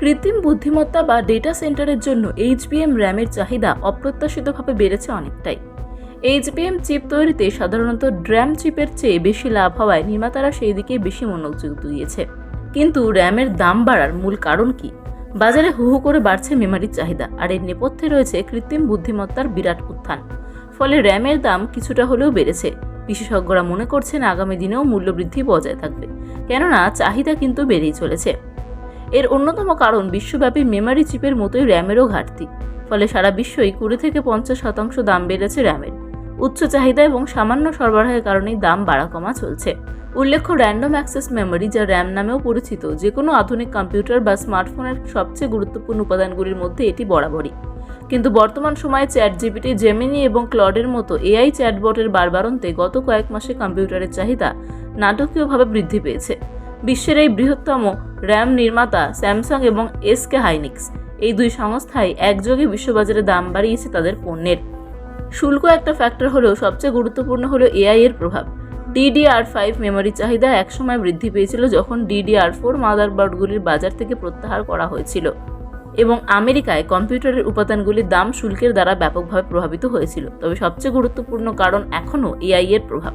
কৃত্রিম বুদ্ধিমত্তা বা ডেটা সেন্টারের জন্য এইচবিএম র্যামের চাহিদা অপ্রত্যাশিতভাবে বেড়েছে অনেকটাই। এইচবিএম চিপ তৈরিতে সাধারণত ড্র্যাম চিপের চেয়ে বেশি লাভ হওয়ায় নির্মাতারা সেই দিকে বেশি মনোযোগ দিয়েছে। কিন্তু র্যামের দাম বাড়ার মূল কারণ কি? বাজারে হু হু করে বাড়ছে মেমোরির চাহিদা, আর এর নেপথ্যে রয়েছে কৃত্রিম বুদ্ধিমত্তার বিরাট উত্থান। ফলে র্যামের দাম কিছুটা হলেও বেড়েছে। বিশেষজ্ঞরা মনে করছেন আগামী দিনেও মূল্যবৃদ্ধি বজায় থাকবে, কেননা চাহিদা কিন্তু বেড়েই চলেছে। এর অন্যতম কারণ বিশ্বব্যাপী মেমোরি চিপের মতোই র্যামেরও ঘাটতি। ফলে সারা বিশ্বই 20-50% দাম বেড়েছে র্যামের। উচ্চ চাহিদা এবং সামান্য সরবরাহের কারণেই দাম বাড়া কমা চলছে। উল্লেখ্য, র্যান্ডম অ্যাক্সেস মেমোরি, যা র্যাম নামেও পরিচিত, যে কোনো আধুনিক কম্পিউটার বা স্মার্টফোনের সবচেয়ে গুরুত্বপূর্ণ উপাদানগুলির মধ্যে এটি বরাবরই। কিন্তু বর্তমান সময়ে চ্যাটজিপিটি, জেমিনি এবং ক্লডের মতো এআই চ্যাটবটের বাড়বাড়ন্তে গত কয়েক মাসে কম্পিউটারের চাহিদা নাটকীয়ভাবে বৃদ্ধি পেয়েছে। বিশ্বের এই বৃহত্তম র্যাম নির্মাতা স্যামসাং এবং এসকে হাইনিক্স, এই দুই সংস্থাই একযোগে বিশ্ববাজারে দাম বাড়িয়েছে তাদের পণ্যের। শুল্ক একটা ফ্যাক্টর হলেও সবচেয়ে গুরুত্বপূর্ণ হলো এআই এর প্রভাব। DDR5 মেমোরি চাহিদা একসময় বৃদ্ধি পেয়েছিল যখন DDR4 মাদারবোর্ডগুলির বাজার থেকে প্রত্যাহার করা হয়েছিল এবং আমেরিকায় কম্পিউটারের উপাদানগুলির দাম শুল্কের দ্বারা ব্যাপকভাবে প্রভাবিত হয়েছিল। তবে সবচেয়ে গুরুত্বপূর্ণ কারণ এখনও এআই এর প্রভাব।